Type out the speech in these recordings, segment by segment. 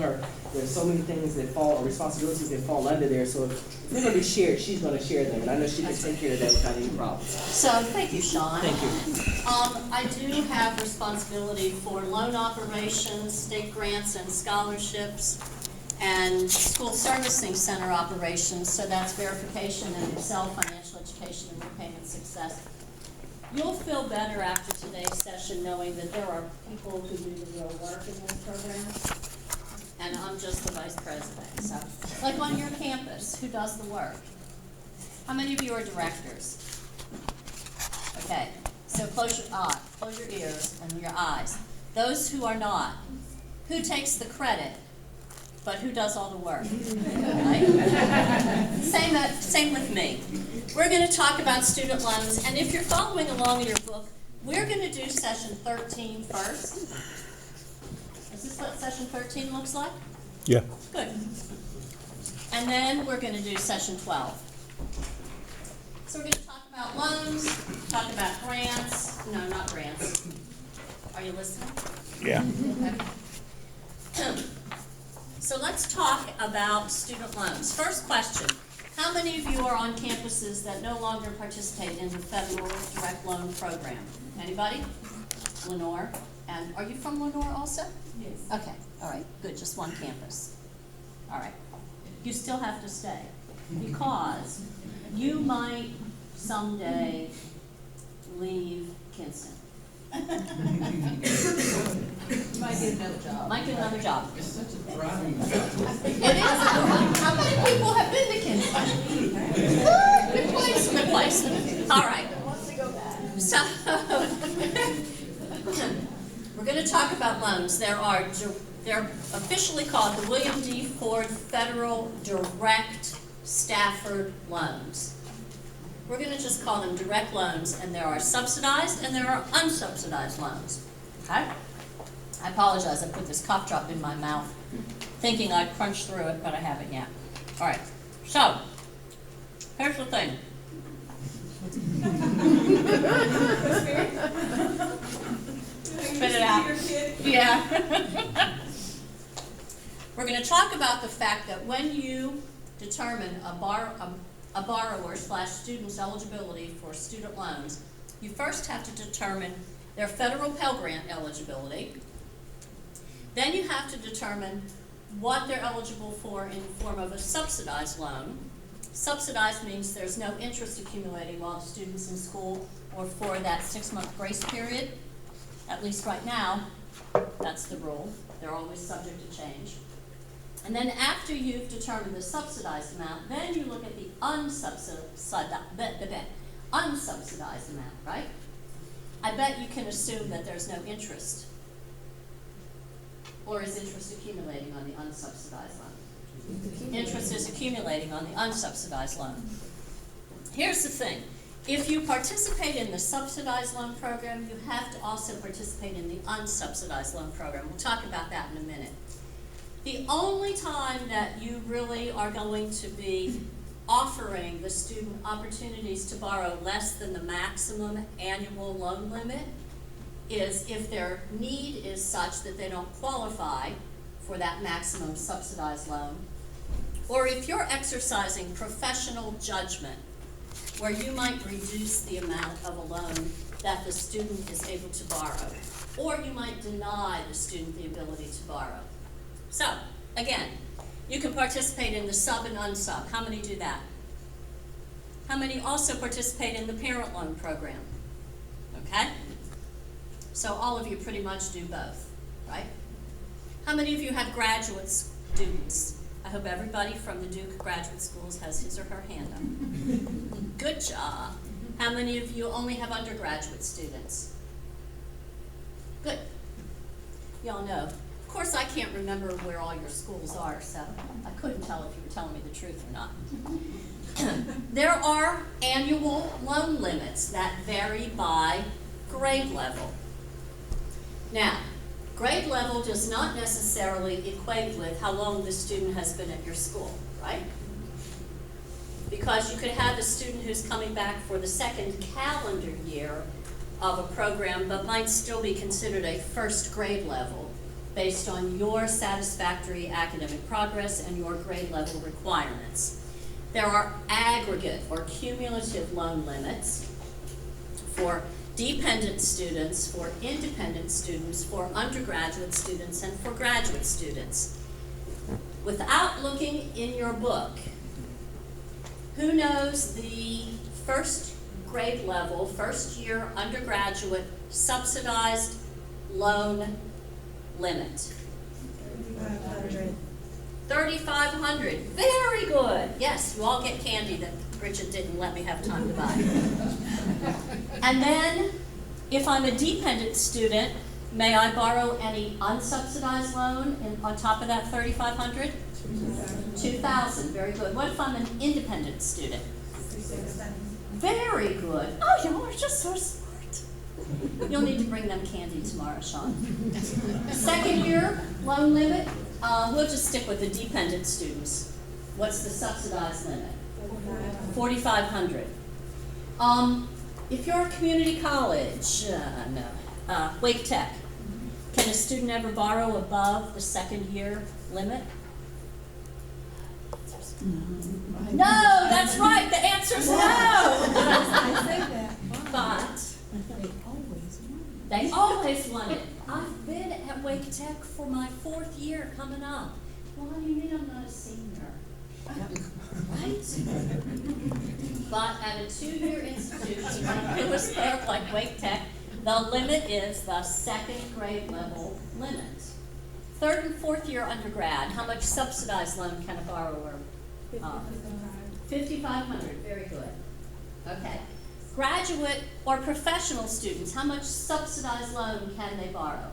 her. There's so many things that fall, or responsibilities that fall under there, so if they're gonna be shared, she's gonna share them, and I know she can take care of that without any problems. So, thank you, Sean. Thank you. I do have responsibility for loan operations, state grants and scholarships, and school servicing center operations, so that's verification and Excel, financial education, and repayment success. You'll feel better after today's session knowing that there are people who do the real work in this program, and I'm just the vice president. So, like on your campus, who does the work? How many of you are directors? Okay, so close your ears and your eyes. Those who are not, who takes the credit, but who does all the work? Right? Same with me. We're going to talk about student loans, and if you're following along in your book, we're going to do session 13 first. Is this what session 13 looks like? Yeah. Good. And then we're going to do session 12. So we're going to talk about loans, talk about grants. No, not grants. Are you listening? Yeah. Okay. So let's talk about student loans. First question, how many of you are on campuses that no longer participate in the federal direct loan program? Anybody? Lenore? And are you from Lenore also? Yes. Okay, all right, good, just one campus. All right. You still have to stay because you might someday leave Kinston. You might get another job. Might get another job. It's such a thriving job. It is. How many people have been to Kinston? Good place, good place. All right. So, we're going to talk about loans. They're officially called the William D. Ford Federal Direct Stafford Loans. We're going to just call them direct loans, and there are subsidized and there are unsubsidized loans. Okay? I apologize, I put this cough drop in my mouth, thinking I'd crunch through it, but I haven't yet. All right, so, here's the thing. Spit it out. Yeah. We're going to talk about the fact that when you determine a borrower/student's eligibility for student loans, you first have to determine their federal Pell Grant eligibility. Then you have to determine what they're eligible for in the form of a subsidized loan. Subsidized means there's no interest accumulating while the student's in school or for that 6-month grace period. At least right now, that's the rule. They're always subject to change. And then after you've determined the subsidized amount, then you look at the unsubsidized amount, right? I bet you can assume that there's no interest. Or is interest accumulating on the unsubsidized loan? Interest is accumulating on the unsubsidized loan. Here's the thing. If you participate in the subsidized loan program, you have to also participate in the unsubsidized loan program. We'll talk about that in a minute. The only time that you really are going to be offering the student opportunities to borrow less than the maximum annual loan limit is if their need is such that they don't qualify for that maximum subsidized loan, or if you're exercising professional judgment where you might reduce the amount of a loan that the student is able to borrow, or you might deny the student the ability to borrow. So, again, you can participate in the sub and unsub. How many do that? How many also participate in the parent loan program? Okay? So all of you pretty much do both, right? How many of you have graduate students? I hope everybody from the Duke Graduate Schools has his or her hand up. Good job. How many of you only have undergraduate students? Good. Y'all know. Of course, I can't remember where all your schools are, so I couldn't tell if you were telling me the truth or not. There are annual loan limits that vary by grade level. Now, grade level does not necessarily equate with how long the student has been at your school, right? Because you could have a student who's coming back for the second calendar year of a program but might still be considered a first grade level based on your satisfactory academic progress and your grade level requirements. There are aggregate or cumulative loan limits for dependent students, for independent students, for undergraduate students, and for graduate students. Without looking in your book, who knows the first grade level, first year undergraduate subsidized loan limit? 3,500. Very good. Yes, you all get candy that Bridget didn't let me have time to buy. And then, if I'm a dependent student, may I borrow any unsubsidized loan on top of that 3,500? 2,000. Very good. What if I'm an independent student? Very good. Oh, y'all are just so smart. You'll need to bring them candy tomorrow, Sean. Second year loan limit, we'll just stick with the dependent students. What's the subsidized limit? 4,500. If you're a community college, Wake Tech, can a student ever borrow above the second year limit? No, that's right. The answer's no. I say that. But they always want it. I've been at Wake Tech for my 4th year coming up. Well, you mean I'm not a senior? Right? But at a 2-year institution like Lewisburg, like Wake Tech, the limit is the second grade level limit. 3rd and 4th year undergrad, how much subsidized loan can a borrower? 5,500, very good. Okay. Graduate or professional students, how much subsidized loan can they borrow?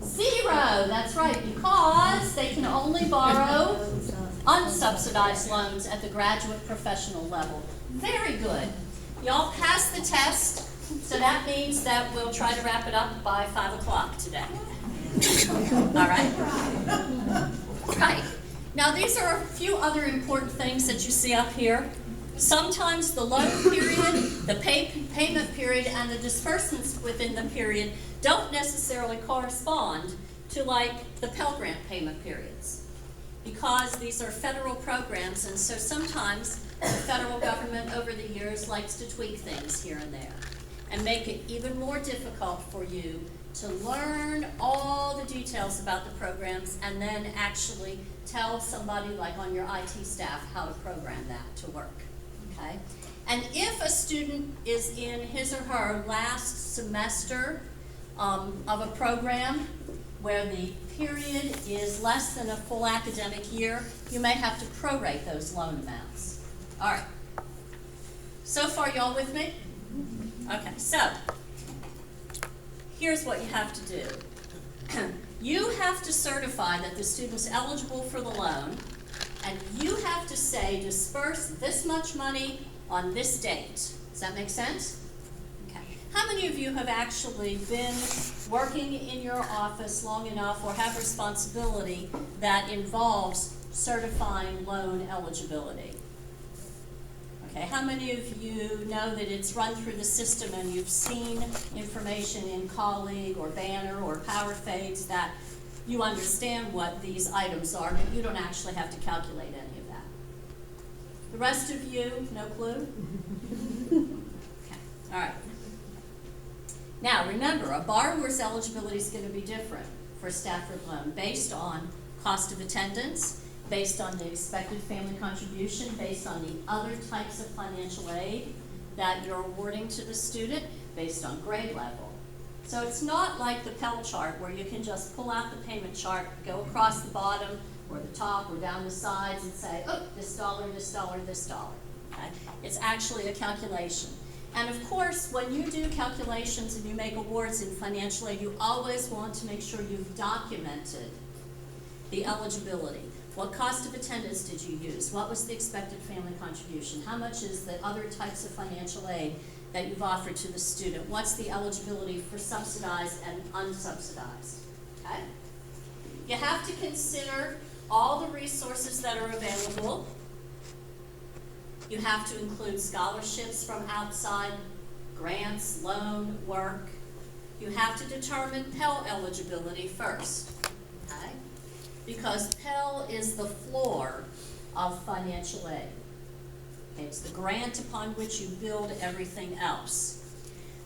0, that's right, because they can only borrow unsubsidized loans at the graduate professional level. Very good. Y'all passed the test, so that means that we'll try to wrap it up by 5 o'clock today. All right? Right. Now, these are a few other important things that you see up here. Sometimes the loan period, the payment period, and the disbursements within the period don't necessarily correspond to, like, the Pell Grant payment periods, because these are federal programs, and so sometimes the federal government over the years likes to tweak things here and there and make it even more difficult for you to learn all the details about the programs and then actually tell somebody like on your IT staff how to program that to work, okay? And if a student is in his or her last semester of a program where the period is less than a full academic year, you may have to prorate those loan amounts. All right. So far, y'all with me? Okay, so here's what you have to do. You have to certify that the student's eligible for the loan, and you have to say disperse this much money on this date. Does that make sense? Okay. How many of you have actually been working in your office long enough or have responsibility that involves certifying loan eligibility? Okay, how many of you know that it's run through the system and you've seen information in Colleague or Banner or PowerFades that you understand what these items are, but you don't actually have to calculate any of that? The rest of you, no clue? Okay, all right. Now remember, a borrower's eligibility is going to be different for Stafford loan based on cost of attendance, based on the expected family contribution, based on the other types of financial aid that you're awarding to the student, based on grade level. So it's not like the Pell chart where you can just pull out the payment chart, go across the bottom or the top or down the sides and say, oh, this dollar, this dollar, this dollar. Okay? It's actually a calculation. And of course, when you do calculations and you make awards in financial aid, you always want to make sure you've documented the eligibility. What cost of attendance did you use? What was the expected family contribution? How much is the other types of financial aid that you've offered to the student? What's the eligibility for subsidized and unsubsidized? Okay? You have to consider all the resources that are available. You have to include scholarships from outside, grants, loan, work. you have to determine Pell eligibility first, okay? Because Pell is the floor of financial aid. It's the grant upon which you build everything else.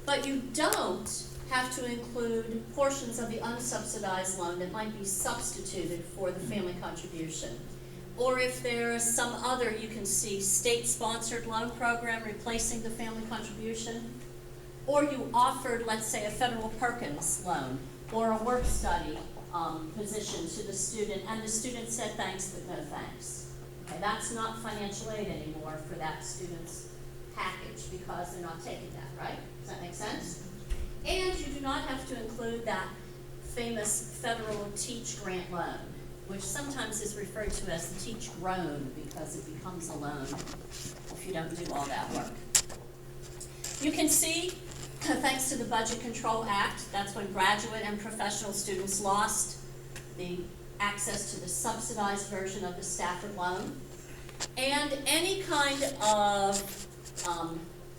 But you don't have to include portions of the unsubsidized loan that might be substituted for the family contribution. Or if there is some other, you can see state-sponsored loan program replacing the family contribution. Or you offered, let's say, a federal Perkins loan or a work study position to the student, and the student said thanks, but no thanks. Okay, that's not financial aid anymore for that student's package because they're not taking that, right? Does that make sense? And you do not have to include that famous federal Teach Grant loan, which sometimes is referred to as the Teach Groan because it becomes a loan if you don't do all that work. You can see, thanks to the Budget Control Act, that's when graduate and professional students lost the access to the subsidized version of the Stafford loan. And any kind of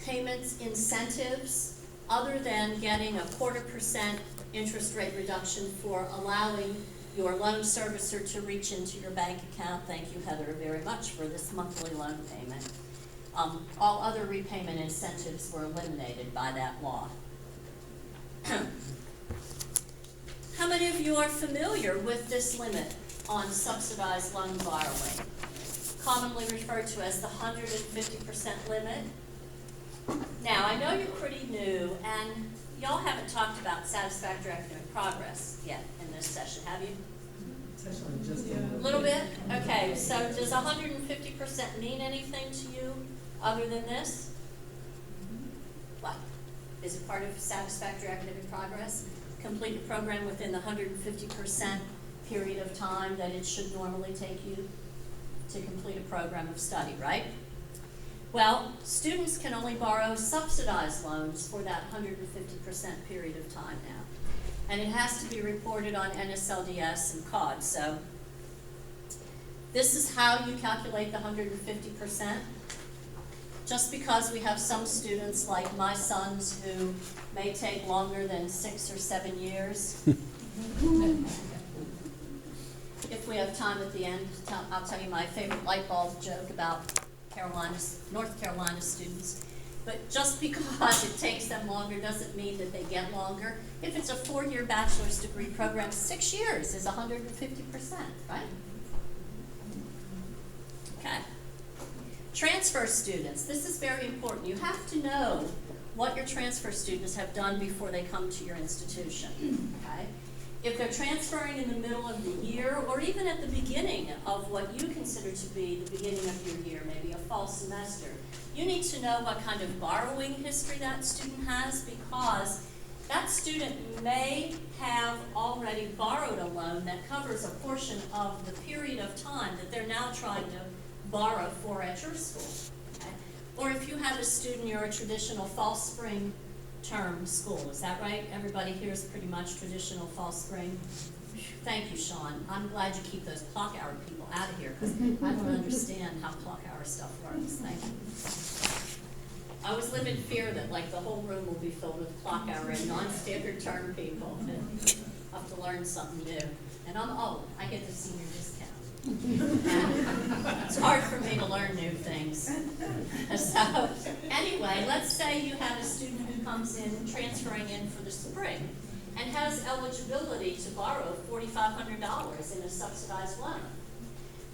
payments, incentives, other than getting a 0.25% interest rate reduction for allowing your loan servicer to reach into your bank account. Thank you, Heather, very much for this monthly loan payment. All other repayment incentives were eliminated by that law. How many of you are familiar with this limit on subsidized loan borrowing? Commonly referred to as the 150% limit. Now, I know you're pretty new, and y'all haven't talked about satisfactory academic progress yet in this session, have you? Just A little bit? Okay, so does 150% mean anything to you other than this? What? Is it part of satisfactory academic progress? Complete the program within the 150% period of time that it should normally take you to complete a program of study, right? Well, students can only borrow subsidized loans for that 150% period of time now. And it has to be reported on NSLDS and COD. So this is how you calculate the 150%. Just because we have some students like my sons who may take longer than 6 or 7 years. If we have time at the end, I'll tell you my favorite light bulb joke about North Carolina students. But just because it takes them longer doesn't mean that they get longer. If it's a 4-year bachelor's degree program, 6 years is 150%, right? Okay. Transfer students, this is very important. You have to know what your transfer students have done before they come to your institution, okay? If they're transferring in the middle of the year, or even at the beginning of what you consider to be the beginning of your year, maybe a fall semester, you need to know what kind of borrowing history that student has, because that student may have already borrowed a loan that covers a portion of the period of time that they're now trying to borrow for at your school. Okay? Or if you have a student, you're a traditional fall spring term school, is that right? Everybody here is pretty much traditional fall spring. Thank you, Sean. I'm glad you keep those clock hour people out of here because I don't understand how clock hour stuff works. Thank you. I always live in fear that like the whole room will be filled with clock hour and non-standard term people and have to learn something new. And I'm old. I get the senior discount. It's hard for me to learn new things. So anyway, let's say you have a student who comes in transferring in for the spring and has eligibility to borrow $4,500 in a subsidized loan.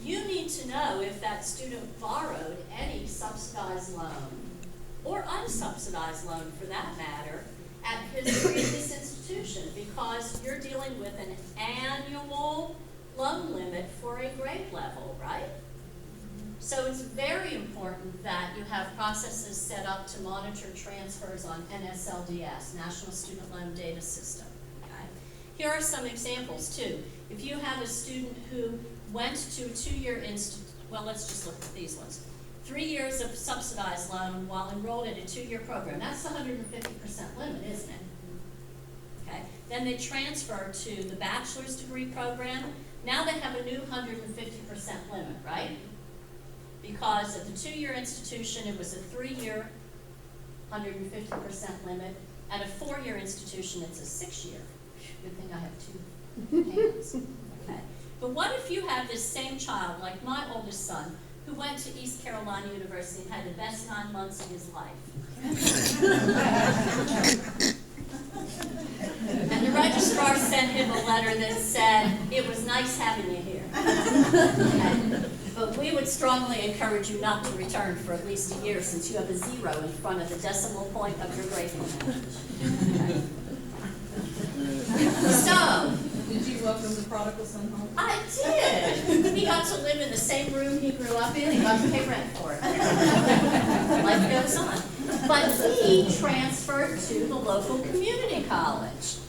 You need to know if that student borrowed any subsidized loan or unsubsidized loan for that matter at his previous institution, because you're dealing with an annual loan limit for a grade level, right? So it's very important that you have processes set up to monitor transfers on NSLDS, National Student Loan Data System. Okay? Here are some examples too. If you have a student who went to a 2-year well, let's just look at these ones. 3 years of subsidized loan while enrolled in a 2-year program. That's the 150% limit, isn't it? Okay. Then they transfer to the bachelor's degree program. Now they have a new 150% limit, right? Because at the 2-year institution, it was a 3-year 150% limit. At a 4-year institution, it's a 6-year. Good thing I have 2 hands. Okay. But what if you have this same child, like my oldest son, who went to East Carolina University and had the best 9 months of his life? And the registrar sent him a letter that said, "It was nice having you here. Okay. But we would strongly encourage you not to return for at least a year, since you have a 0 in front of the decimal point of your grade point average." Okay. So, Did you welcome the prodigal son home? I did. He got to live in the same room he grew up in. He got to pay rent for it. Life goes on. But he transferred to the local community college.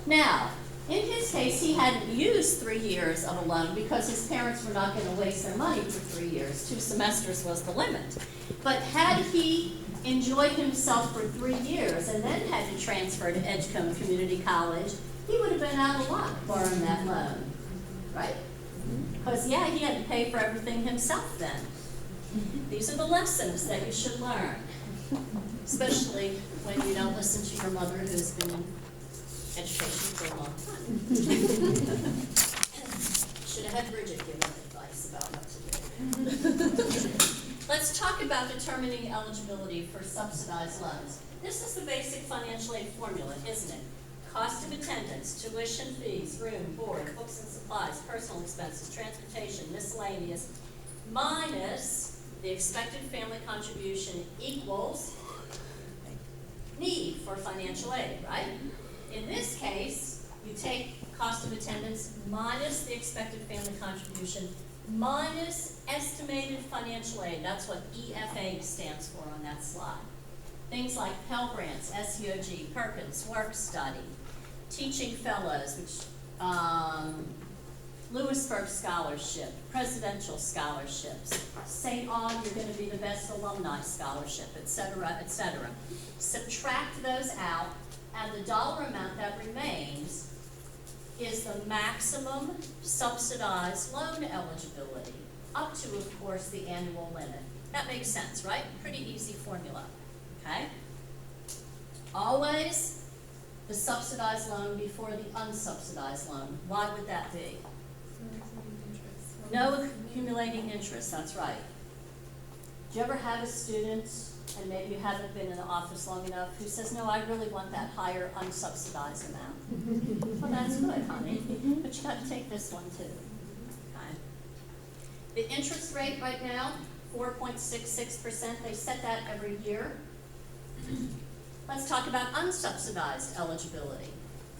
Now, in his case, he hadn't used 3 years of a loan because his parents were not going to waste their money for 3 years. 2 semesters was the limit. But had he enjoyed himself for 3 years and then had to transfer to Edgecombe Community College, he would have been out of luck borrowing that loan, right? Because, yeah, he had to pay for everything himself then. These are the lessons that you should learn, especially when you don't listen to your mother who's been in education for a long time. Should have had Bridget give him advice about what to do. Let's talk about determining eligibility for subsidized loans. This is the basic financial aid formula, isn't it? Cost of attendance, tuition fees, room, board, books and supplies, personal expenses, transportation, miscellaneous, minus the expected family contribution equals need for financial aid, right? In this case, you take cost of attendance minus the expected family contribution minus estimated financial aid. That's what EFA stands for on that slide. Things like Pell Grants, SEOG, Perkins, Work Study, Teaching Fellows, which Lewisburg Scholarship, Presidential Scholarships, St. Aug, you're going to be the best alumni scholarship, et cetera, et cetera. Subtract those out, and the dollar amount that remains is the maximum subsidized loan eligibility, up to, of course, the annual limit. That makes sense, right? Pretty easy formula, okay? Always the subsidized loan before the unsubsidized loan. Why would that be? No accumulating interest, that's right. Do you ever have a student, and maybe you haven't been in the office long enough, who says, "No, I really want that higher unsubsidized amount"? Well, that's good, honey, but you got to take this one too. Okay. The interest rate right now, 4.66%. They set that every year. Let's talk about unsubsidized eligibility.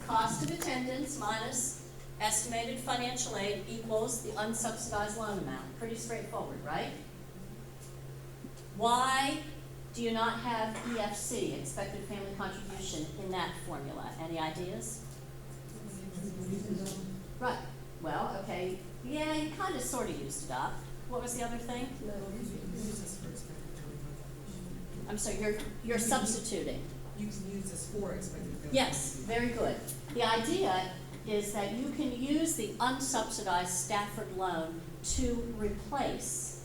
Cost of attendance minus estimated financial aid equals the unsubsidized loan amount. Pretty straightforward, right? Why do you not have EFC, expected family contribution, in that formula? Any ideas? Right. Well, okay. Yeah, you kind of sort of used it up. What was the other thing? I'm sorry, you're substituting. You can use this for expected family. Yes, very good. The idea is that you can use the unsubsidized Stafford loan to replace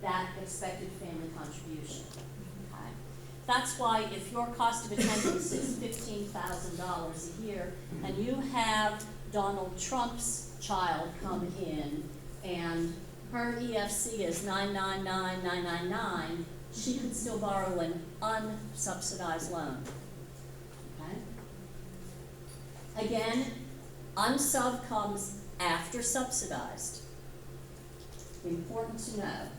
that expected family contribution. Okay? That's why if your cost of attendance is $15,000 a year and you have Donald Trump's child come in and her EFC is $999,999, she could still borrow an unsubsidized loan. Okay? Again, unsub comes after subsidized. Important to know.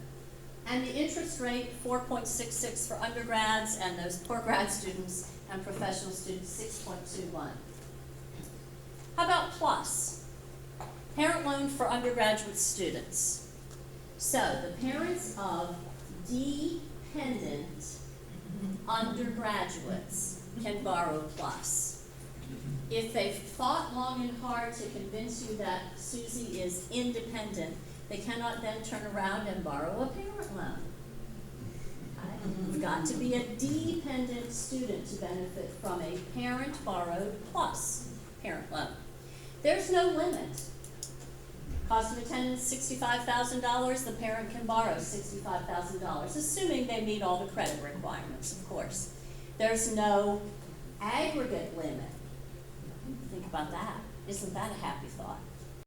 And the interest rate, 4.66 for undergrads, and those poor grad students and professional students, 6.21. How about plus? Parent loan for undergraduate students. So the parents of dependent undergraduates can borrow plus. If they've thought long and hard to convince you that Susie is independent, they cannot then turn around and borrow a parent loan. Okay? You've got to be a dependent student to benefit from a parent borrowed plus parent loan. There's no limit. Cost of attendance, $65,000, the parent can borrow $65,000, assuming they meet all the credit requirements, of course. There's no aggregate limit. Think about that. Isn't that a happy thought?